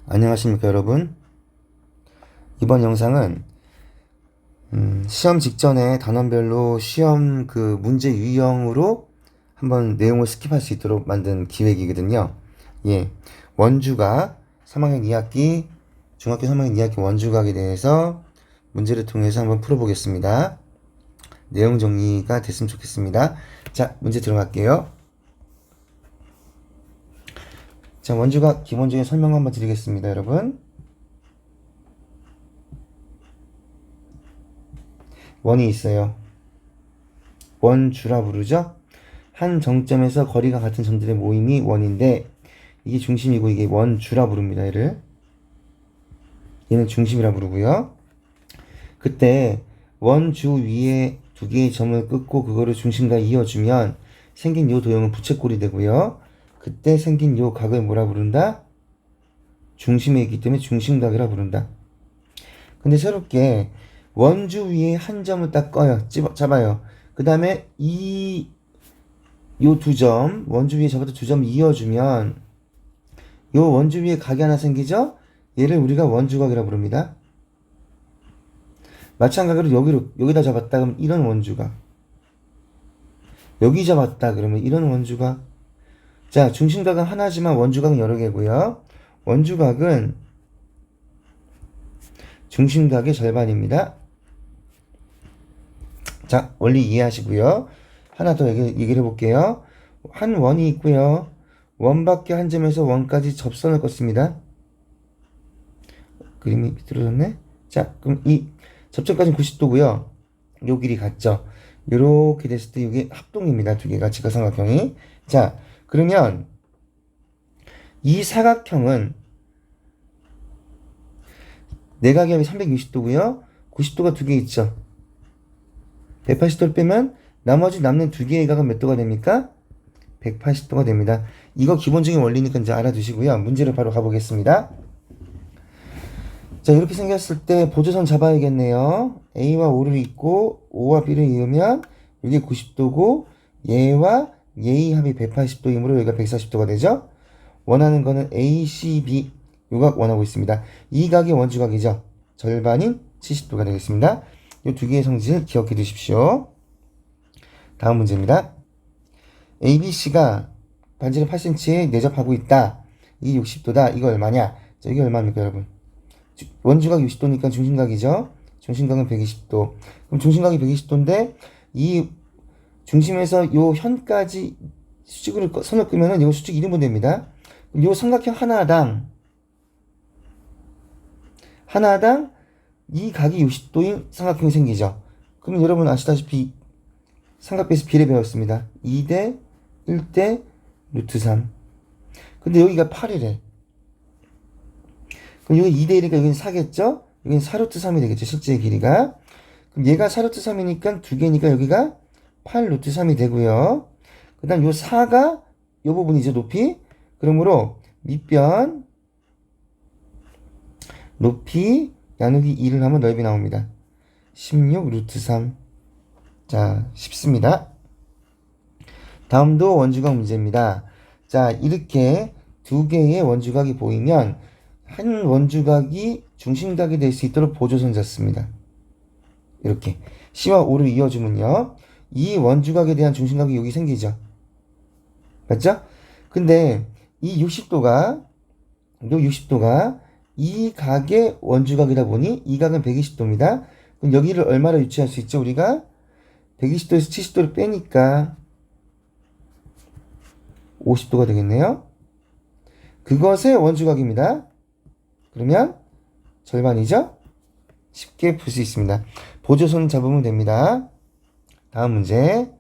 안녕하십니까 여러분. 이번 영상은 시험 직전에 단원별로 시험 그 문제 유형으로 한번 내용을 스킵할 수 있도록 만든 기획이거든요. 예, 원주각 3학년 2학기 중학교 3학년 2학기 원주각에 대해서 문제를 통해서 한번 풀어보겠습니다. 내용 정리가 됐으면 좋겠습니다. 자, 문제 들어갈게요. 자, 원주각 기본적인 설명 한번 드리겠습니다, 여러분. 원이 있어요. 원주라 부르죠? 한 정점에서 거리가 같은 점들의 모임이 원인데 이게 중심이고 이게 원주라 부릅니다. 얘는 중심이라 부르고요. 그때 원주 위에 두 개의 점을 끊고 그거를 중심과 이어주면 생긴 요 도형은 부채꼴이 되고요. 그때 생긴 요 각을 뭐라 부른다? 중심에 있기 때문에 중심각이라 부른다. 근데 새롭게 원주 위에 한 점을 딱 잡아요. 그 다음에 요 두 점, 원주 위에 저것도 두 점 이어주면 요 원주 위에 각이 하나 생기죠? 얘를 우리가 원주각이라 부릅니다. 마찬가지로 여기다 잡았다 그러면 이런 원주각. 여기 잡았다 그러면 이런 원주각. 자, 중심각은 하나지만 원주각은 여러 개고요. 원주각은 중심각의 절반입니다. 자, 원리 이해하시고요. 하나 더 얘기를 해볼게요. 한 원이 있고요. 원 밖에 한 점에서 원까지 접선을 껐습니다. 그림이 비틀어졌네. 자, 그럼 이 접점까지는 90도고요. 요 길이 같죠. 요렇게 됐을 때 이게 합동입니다. 두 개가 직각삼각형이. 자, 그러면 이 사각형은 내각이 360도고요. 90도가 두 개 있죠. 180도를 빼면 나머지 남는 두 개의 각은 몇 도가 됩니까? 180도가 됩니다. 이거 기본적인 원리니까 이제 알아두시고요. 문제를 바로 가보겠습니다. 자, 이렇게 생겼을 때 보조선 잡아야겠네요. A와 O를 잇고 O와 B를 이으면 이게 90도고 얘와 얘의 합이 180도이므로 여기가 140도가 되죠. 원하는 거는 A, C, B 요 각 원하고 있습니다. 이 각이 원주각이죠. 절반인 70도가 되겠습니다. 이 두 개의 성질 기억해 두십시오. 다음 문제입니다. ABC가 반지름 8cm에 내접하고 있다. 이게 60도다. 이거 얼마냐? 자, 이게 얼마입니까, 여러분? 원주각 60도니까 중심각이죠. 중심각은 120도. 그럼 중심각이 120도인데 이 중심에서 요 현까지 수직으로 선을 끄면은 이거 수직 1인분 됩니다. 요 삼각형 하나당 이 각이 60도인 삼각형이 생기죠. 그럼 여러분 아시다시피 삼각비에서 비례 배웠습니다. 2대 1대 루트 3. 근데 여기가 8이래. 그럼 여기 2대 1이니까 여기는 4겠죠? 여기는 4루트 3이 되겠죠. 실제 길이가. 그럼 얘가 4루트 3이니까 두 개니까 여기가 8루트 3이 되고요. 그 다음 요 4가 요 부분이죠. 높이. 그러므로 밑변 높이 나누기 2를 하면 넓이 나옵니다. 16 루트 3. 자, 쉽습니다. 다음도 원주각 문제입니다. 자, 이렇게 두 개의 원주각이 보이면 한 원주각이 중심각이 될 수 있도록 보조선 잡습니다. 이렇게 C와 O를 이어주면요. 이 원주각에 대한 중심각이 여기 생기죠. 맞죠? 근데 이 60도가 이 각의 원주각이다 보니 이 각은 120도입니다. 그럼 여기를 얼마로 유추할 수 있죠? 우리가 120도에서 70도를 빼니까 50도가 되겠네요. 그것의 원주각입니다. 그러면 절반이죠? 쉽게 풀 수 있습니다. 보조선 잡으면 됩니다. 다음 문제.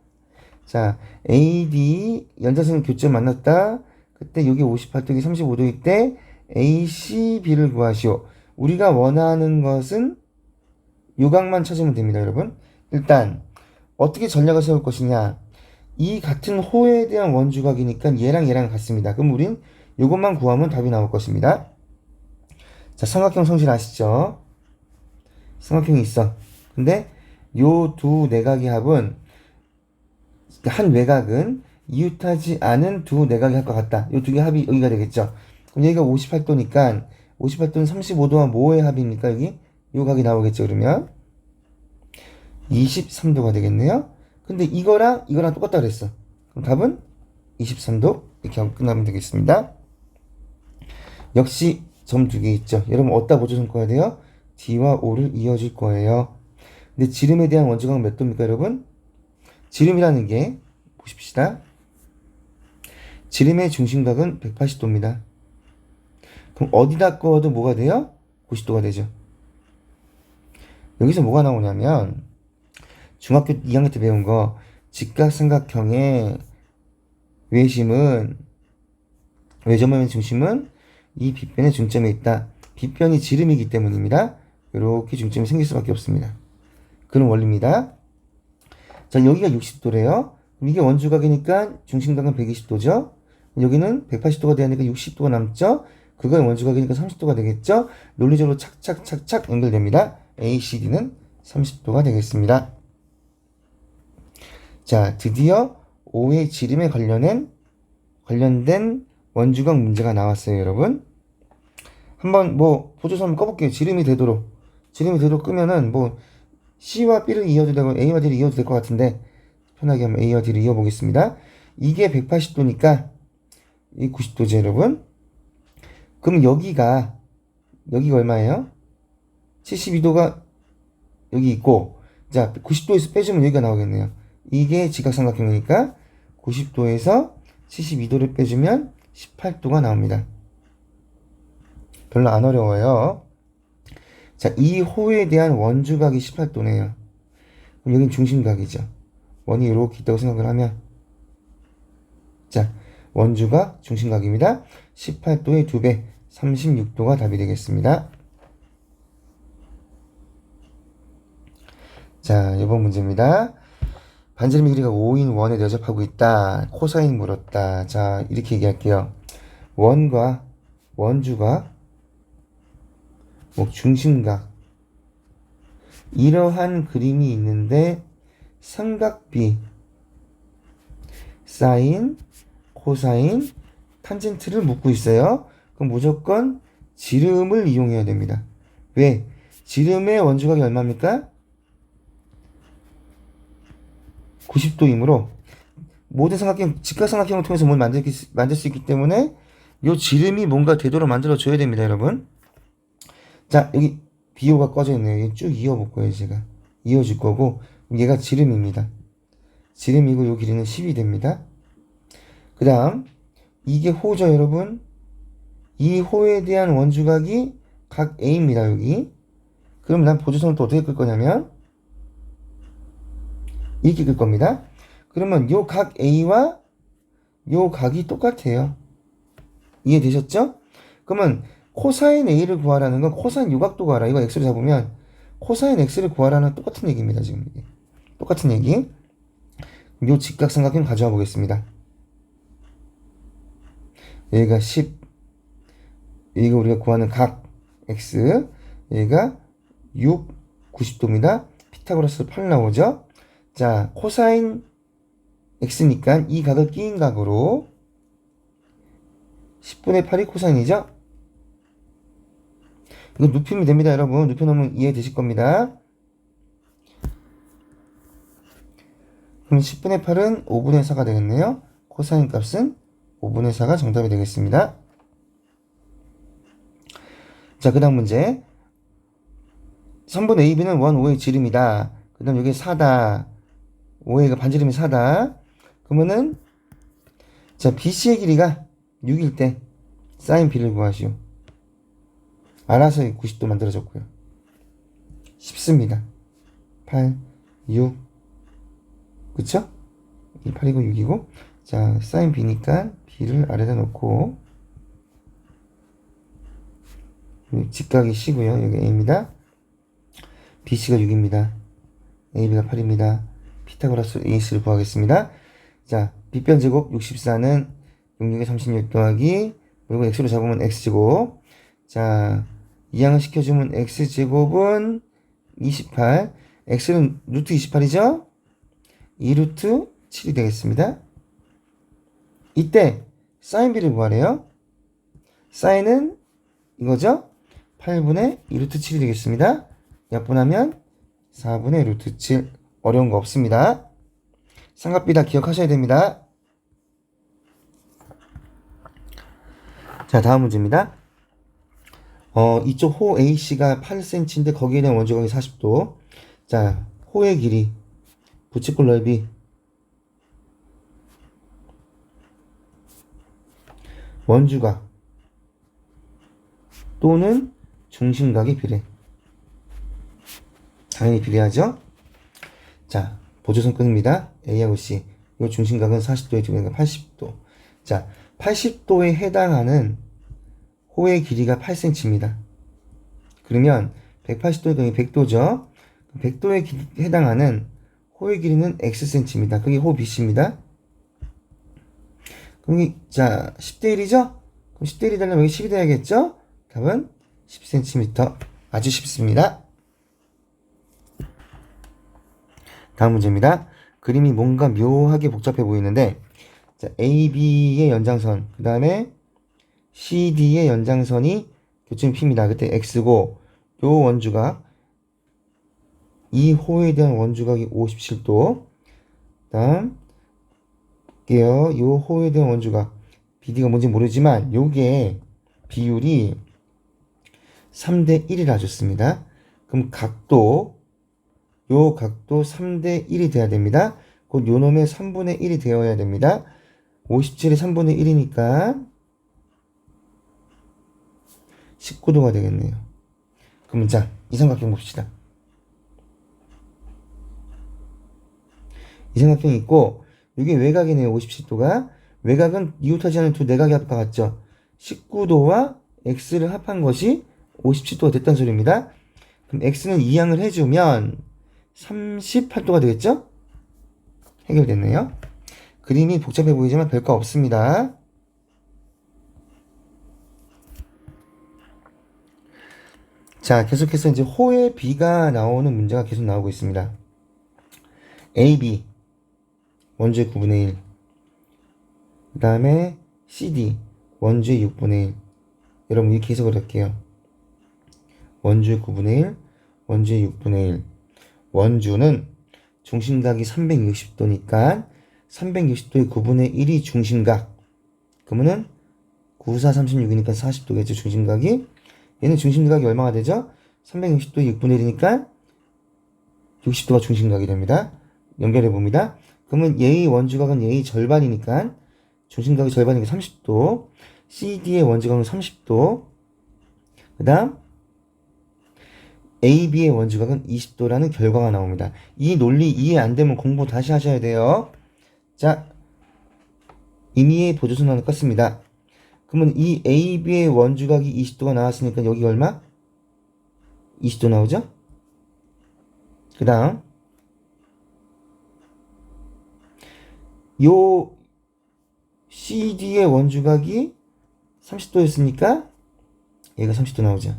자, AD 연장선 교점 만났다. 그때 여기 58도, 여기 35도일 때 ACB를 구하시오. 우리가 원하는 것은 요각만 찾으면 됩니다, 여러분. 일단 어떻게 전략을 세울 것이냐. 이 같은 호에 대한 원주각이니까 얘랑 같습니다. 그럼 우린 요것만 구하면 답이 나올 것입니다. 자, 삼각형 성질 아시죠? 삼각형이 있어. 근데 요 두 내각의 합은 한 외곽은 이웃하지 않은 두 내각이 할 것 같다. 이 두 개 합이 여기가 되겠죠. 그럼 여기가 58도니까 58도는 35도와 뭐의 합입니까? 여기 요 각이 나오겠죠. 그러면 23도가 되겠네요. 근데 이거랑 똑같다 그랬어. 그럼 답은 23도 이렇게 하고 끝나면 되겠습니다. 역시 점 두 개 있죠. 여러분 어디다 보조선 꺼야 돼요? D와 O를 이어줄 거예요. 근데 지름에 대한 원주각은 몇 도입니까 여러분? 지름이라는 게 보십시다. 지름의 중심각은 180도입니다. 그럼 어디다 꺼도 뭐가 돼요? 90도가 되죠. 여기서 뭐가 나오냐면 중학교 2학년 때 배운 거 직각삼각형의 외점의 중심은 이 빗변의 중점에 있다. 빗변이 지름이기 때문입니다. 이렇게 중점이 생길 수밖에 없습니다. 그런 원리입니다. 자, 여기가 60도래요. 이게 원주각이니까 중심각은 120도죠. 여기는 180도가 되니까 60도가 남죠. 그건 원주각이니까 30도가 되겠죠. 논리적으로 착착착착 연결됩니다. ACD는 30도가 되겠습니다. 자, 드디어 O의 지름에 관련된 원주각 문제가 나왔어요, 여러분. 한번 보조선 한번 꺼볼게요. 지름이 되도록 끄면은 C와 B를 이어도 되고 A와 D를 이어도 될 것 같은데 편하게 한번 A와 D를 이어보겠습니다. 이게 180도니까 이 90도죠, 여러분. 그럼 여기가 얼마예요? 72도가 여기 있고, 자, 90도에서 빼주면 여기가 나오겠네요. 이게 직각삼각형이니까 90도에서 72도를 빼주면 18도가 나옵니다. 별로 안 어려워요. 자, 이 호에 대한 원주각이 18도네요. 그럼 여긴 중심각이죠. 원이 이렇게 있다고 생각을 하면, 자, 원주각 중심각입니다. 18도의 2배, 36도가 답이 되겠습니다. 자, 이번 문제입니다. 반지름의 길이가 5인 원에 내접하고 있다. 코사인 물었다. 자, 이렇게 얘기할게요. 원과 원주각, 중심각, 이러한 그림이 있는데 삼각비, 사인, 코사인, 탄젠트를 묻고 있어요. 그럼 무조건 지름을 이용해야 됩니다. 왜? 지름의 원주각이 얼마입니까? 90도이므로 모든 삼각형, 직각삼각형을 통해서 뭘 만들 수 있기 때문에 요 지름이 뭔가 되도록 만들어줘야 됩니다, 여러분. 자, 여기 비호가 꺼져 있네요. 여기 쭉 이어볼 거예요, 제가. 이어줄 거고, 얘가 지름입니다. 지름이고 요 길이는 10이 됩니다. 그 다음, 이게 호죠, 여러분. 이 호에 대한 원주각이 각 A입니다, 여기. 그럼 난 보조선을 또 어떻게 끌 거냐면, 이렇게 끌 겁니다. 그러면 요 각 A와 요 각이 똑같아요. 이해되셨죠? 그러면 코사인 A를 구하라는 건 코사인 요 각도 구하라. 이거 X를 잡으면 코사인 X를 구하라는 똑같은 얘기입니다. 지금 이게. 똑같은 얘기. 요 직각삼각형 가져와 보겠습니다. 여기가 10. 여기가 우리가 구하는 각 X. 여기가 6, 90도입니다. 피타고라스 8 나오죠? 자, 코사인 X니까 이 각을 끼인 각으로 10분의 8이 코사인이죠? 이거 눕히면 됩니다, 여러분. 눕혀놓으면 이해되실 겁니다. 그럼 10분의 8은 5분의 4가 되겠네요. 코사인 값은 5분의 4가 정답이 되겠습니다. 자, 그 다음 문제. 선분 AB는 원 O의 지름이다. 그 다음 여기 4다. OA가 반지름이 4다. 그러면은, 자, BC의 길이가 6일 때, 사인 B를 구하시오. 알아서 90도 만들어졌고요. 쉽습니다. 8, 6. 그쵸? 8이고 6이고. 자, 사인 B니까 B를 아래다 놓고, 직각이 C고요. 여기 A입니다. BC가 6입니다. AB가 8입니다. 피타고라스 AC를 구하겠습니다. 자, 빗변 제곱 64는 66에 36 더하기, 그리고 X로 잡으면 X제곱. 자, 이항을 시켜주면 X제곱은 28. X는 루트 28이죠? 2루트 7이 되겠습니다. 이때 사인 B를 구하래요. 사인은 이거죠? 8분의 2 루트 7이 되겠습니다. 약분하면 4분의 루트 7. 어려운 거 없습니다. 삼각비 다 기억하셔야 됩니다. 자, 다음 문제입니다. 이쪽 호 AC가 8cm인데 거기에 대한 원주각이 40도. 자, 호의 길이, 부채꼴 넓이, 원주각 또는 중심각이 비례. 당연히 비례하죠. 자, 보조선 끊습니다. A하고 C. 이 중심각은 40도에 두개가 80도. 자, 80도에 해당하는 호의 길이가 8cm입니다. 그러면 180도에 100도죠. 100도에 해당하는 호의 길이는 Xcm입니다. 그게 호 BC입니다. 그럼 자, 10대 1이죠? 그럼 10대 1이 되려면 여기 10이 돼야겠죠? 답은 10cm. 아주 쉽습니다. 다음 문제입니다. 그림이 뭔가 묘하게 복잡해 보이는데, 자, AB의 연장선, 그 다음에 CD의 연장선이 교점이 P입니다. 그때 X고, 요 원주각, 이 호에 대한 원주각이 57도, 그 다음, 요 호에 대한 원주각, BD가 뭔지 모르지만, 요게 비율이 3대 1이라 줬습니다. 그럼 요 각도 3대 1이 돼야 됩니다. 곧 요 놈의 3분의 1이 되어야 됩니다. 57의 3분의 1이니까 19도가 되겠네요. 그럼 자, 이 삼각형 봅시다. 이 삼각형이 있고, 이게 외곽이네요. 57도가. 외곽은 이웃하지 않은 두 내각의 합과 같죠. 19도와 x를 합한 것이 57도가 됐다는 소리입니다. 그럼 x는 이항을 해주면 38도가 되겠죠? 해결됐네요. 그림이 복잡해 보이지만 별거 없습니다. 자, 계속해서 이제 호의 B가 나오는 문제가 계속 나오고 있습니다. AB 원주의 9분의 1, 그 다음에 CD 원주의 6분의 1. 여러분 이렇게 해석을 할게요. 원주의 9분의 1, 원주의 6분의 1. 원주는 중심각이 360도니까 360도의 9분의 1이 중심각. 그러면은 9, 4, 36이니까 40도겠죠, 중심각이. 얘는 중심각이 얼마가 되죠? 360도의 6분의 1이니까 60도가 중심각이 됩니다. 연결해 봅니다. 그러면 얘의 원주각은 얘의 절반이니까 중심각의 절반이니까 30도. CD의 원주각은 30도. 그 다음 AB의 원주각은 20도라는 결과가 나옵니다. 이 논리 이해 안 되면 공부 다시 하셔야 돼요. 자, 임의의 보조선언을 껐습니다. 그러면 이 AB의 원주각이 20도가 나왔으니까 여기 얼마? 20도 나오죠? 그 다음 요 CD의 원주각이 30도였으니까 얘가 30도 나오죠.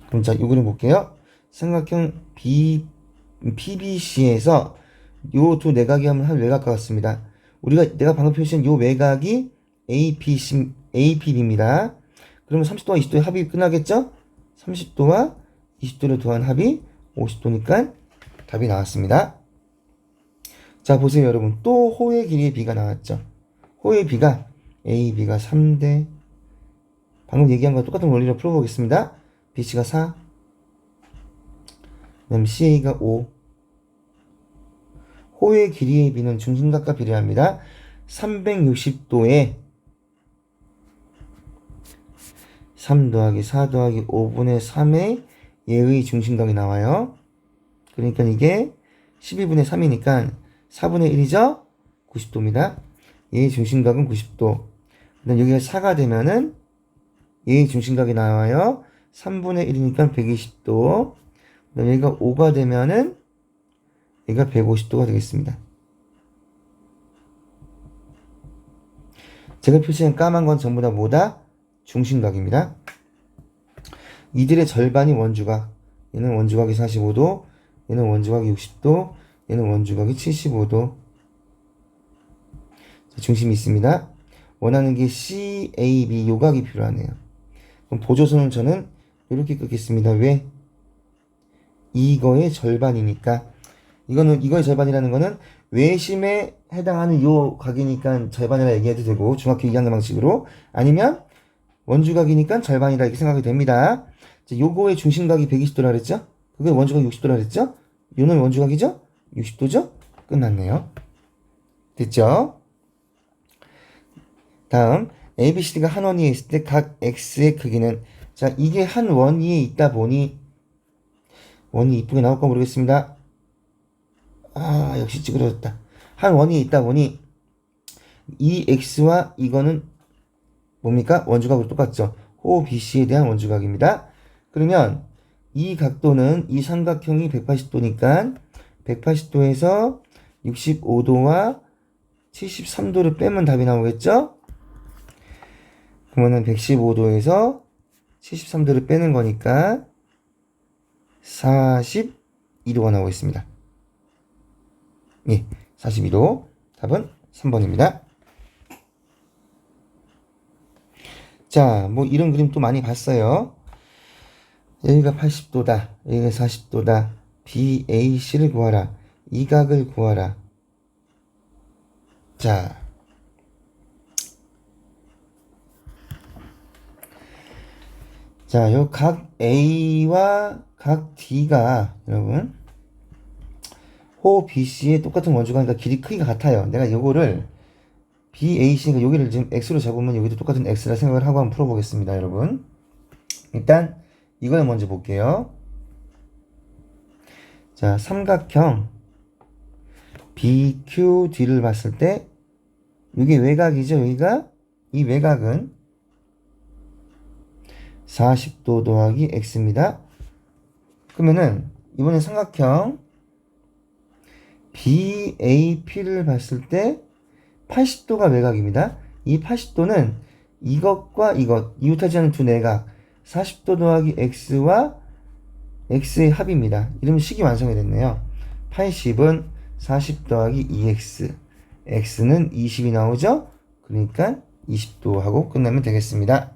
그럼 자, 요 그림 볼게요. 삼각형 PBC에서 요 두 내각이 하면 한 외곽과 같습니다. 내가 방금 표시한 요 외곽이 APB입니다. 그러면 30도와 20도의 합이 끝나겠죠? 30도와 20도를 더한 합이 50도니까 답이 나왔습니다. 자, 보세요, 여러분. 또 호의 길이의 B가 나왔죠. 호의 B가 AB가 3대, 방금 얘기한 거 똑같은 원리로 풀어보겠습니다. BC가 4, 그 다음 CA가 5. 호의 길이의 B는 중심각과 비례합니다. 360도에 3 더하기 4 더하기 5분의 3의 얘의 중심각이 나와요. 그러니까 이게 12분의 3이니까 4분의 1이죠? 90도입니다. 얘의 중심각은 90도. 그 다음 여기가 4가 되면은 얘의 중심각이 나와요. 3분의 1이니까 120도. 그 다음 여기가 5가 되면은 얘가 150도가 되겠습니다. 제가 표시한 까만 건 전부 다 뭐다? 중심각입니다. 이들의 절반이 원주각. 얘는 원주각이 45도, 얘는 원주각이 60도, 얘는 원주각이 75도. 자, 중심이 있습니다. 원하는 게 CAB 요각이 필요하네요. 그럼 보조선을 저는 이렇게 끄겠습니다. 왜? 이거의 절반이니까. 이거의 절반이라는 거는 외심에 해당하는 요 각이니까 절반이라 얘기해도 되고, 중학교 2학년 방식으로. 아니면 원주각이니까 절반이라 이렇게 생각이 됩니다. 자, 요거의 중심각이 120도라 그랬죠? 그게 원주각이 60도라 그랬죠? 요는 원주각이죠? 60도죠? 끝났네요. 됐죠? 다음 ABCD가 한 원위에 있을 때 각 X의 크기는, 자, 이게 한 원위에 있다 보니 원이 이쁘게 나올까 모르겠습니다. 아, 역시 찌그러졌다. 한 원위에 있다 보니 이 X와 이거는 뭡니까? 원주각으로 똑같죠. 호 BC에 대한 원주각입니다. 그러면 이 각도는 이 삼각형이 180도니까 180도에서 65도와 73도를 빼면 답이 나오겠죠? 그러면은 115도에서 73도를 빼는 거니까 42도가 나오겠습니다. 예, 42도. 답은 3번입니다. 자, 뭐 이런 그림 또 많이 봤어요. 여기가 80도다. 여기가 40도다. BAC를 구하라. 이 각을 구하라. 자, 요 각 A와 각 D가 여러분 호 BC의 똑같은 원주각이니까 길이 크기가 같아요. 내가 요거를 BAC니까 여기를 지금 X로 잡으면 여기도 똑같은 X라 생각을 하고 한번 풀어보겠습니다, 여러분. 일단 이걸 먼저 볼게요. 자, 삼각형 BQD를 봤을 때 이게 외곽이죠. 여기가 이 외곽은 40도 더하기 X입니다. 그러면은 이번에 삼각형 BAP를 봤을 때 80도가 외곽입니다. 이 80도는 이것과 이것, 이웃하지 않은 두 내각 40도 더하기 X와 X의 합입니다. 이러면 식이 완성이 됐네요. 80은 40 더하기 2X, X는 20이 나오죠? 그러니까 20도 하고 끝나면 되겠습니다.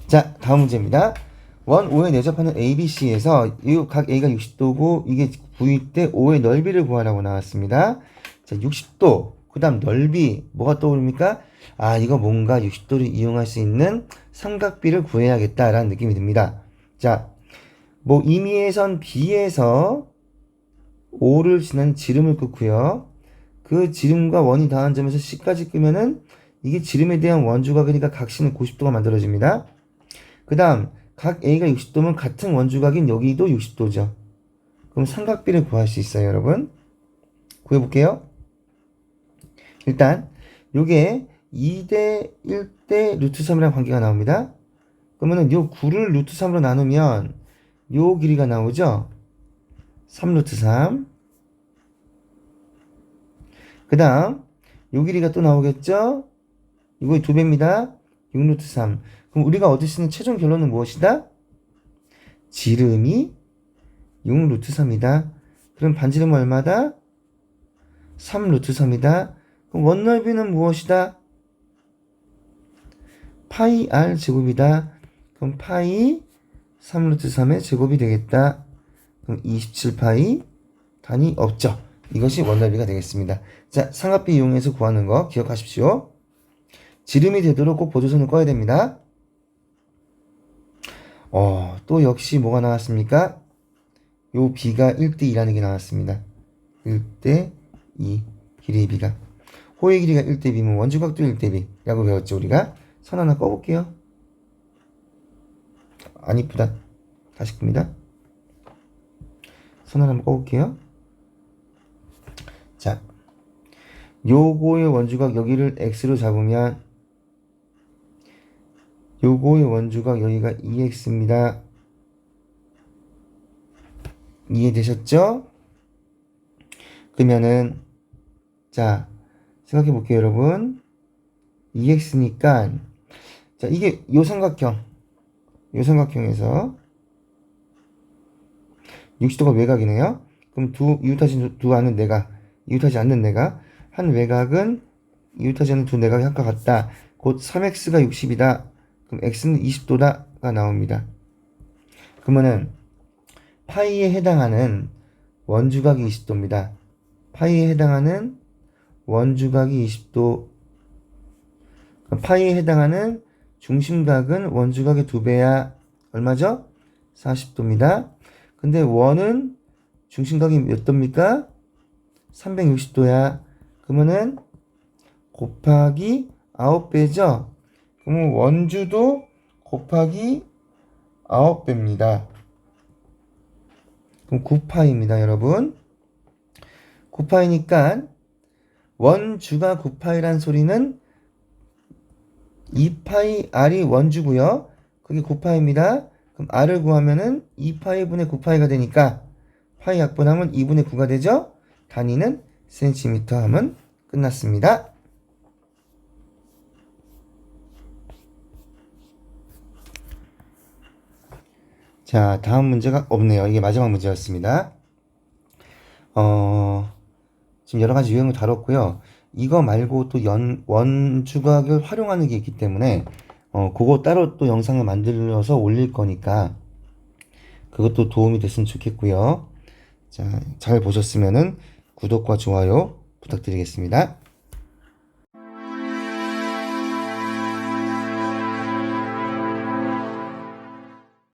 자, 다음 문제입니다. 원 5에 내접하는 ABC에서 이 각 A가 60도고 이게 9일 때 5의 넓이를 구하라고 나왔습니다. 자, 60도, 그 다음 넓이, 뭐가 떠오릅니까? 아, 이거 뭔가 60도를 이용할 수 있는 삼각비를 구해야겠다라는 느낌이 듭니다. 자, 뭐 임의의 B에서 5를 지난 지름을 긋고요. 그 지름과 원이 닿은 점에서 C까지 끄면은 이게 지름에 대한 원주각이니까 각 C는 90도가 만들어집니다. 그 다음 각 A가 60도면 같은 원주각인 여기도 60도죠. 그럼 삼각비를 구할 수 있어요, 여러분. 구해볼게요. 일단 요게 2대 1대 루트 3이라는 관계가 나옵니다. 그러면은 요 9를 루트 3으로 나누면 요 길이가 나오죠. 3 루트 3. 그 다음 요 길이가 또 나오겠죠. 이거 2배입니다. 6 루트 3. 그럼 우리가 얻을 수 있는 최종 결론은 무엇이다? 지름이 6 루트 3이다. 그럼 반지름은 얼마다? 3 루트 3이다. 그럼 원넓이는 무엇이다? 파이 R 제곱이다. 그럼 파이 3 루트 3의 제곱이 되겠다. 그럼 27파이 단위 없죠. 이것이 원넓이가 되겠습니다. 자, 삼각비 이용해서 구하는 거 기억하십시오. 지름이 되도록 꼭 보조선을 꺼야 됩니다. 또 역시 뭐가 나왔습니까? 요 B가 1대2라는 게 나왔습니다. 1대2 길이의 B가. 호의 길이가 1대2면 원주각도 1대2라고 배웠죠, 우리가. 선 하나 꺼볼게요. 안 이쁘다. 다시 끕니다. 선 하나 한번 꺼볼게요. 자, 요거의 원주각 여기를 X로 잡으면 요거의 원주각 여기가 2X입니다. 이해되셨죠? 그러면은 자, 생각해 볼게요, 여러분. 2X니까 자, 이게 요 삼각형에서 60도가 외곽이네요. 그럼 이웃하지 않는 내가 한 외곽은 이웃하지 않는 두 내각의 합과 같다. 곧 3x가 60이다. 그럼 x는 20도다가 나옵니다. 그러면은 파이에 해당하는 원주각이 20도입니다. 파이에 해당하는 원주각이 20도. 파이에 해당하는 중심각은 원주각의 2배야. 얼마죠? 40도입니다. 근데 원은 중심각이 몇 도입니까? 360도야. 그러면은 곱하기 9배죠? 그러면 원주도 곱하기 9배입니다. 그럼 9파이입니다, 여러분. 9파이니까 원주가 9파이란 소리는 2파이 r이 원주고요. 그게 9파이입니다. 그럼 r을 구하면은 2파이분의 9파이가 되니까 파이 약분하면 2분의 9가 되죠? 단위는 센티미터 하면 끝났습니다. 자, 다음 문제가 없네요. 이게 마지막 문제였습니다. 지금 여러 가지 유형을 다뤘고요. 이거 말고 또 원주각을 활용하는 게 있기 때문에 그거 따로 또 영상을 만들어서 올릴 거니까 그것도 도움이 됐으면 좋겠고요. 자, 잘 보셨으면은 구독과 좋아요 부탁드리겠습니다.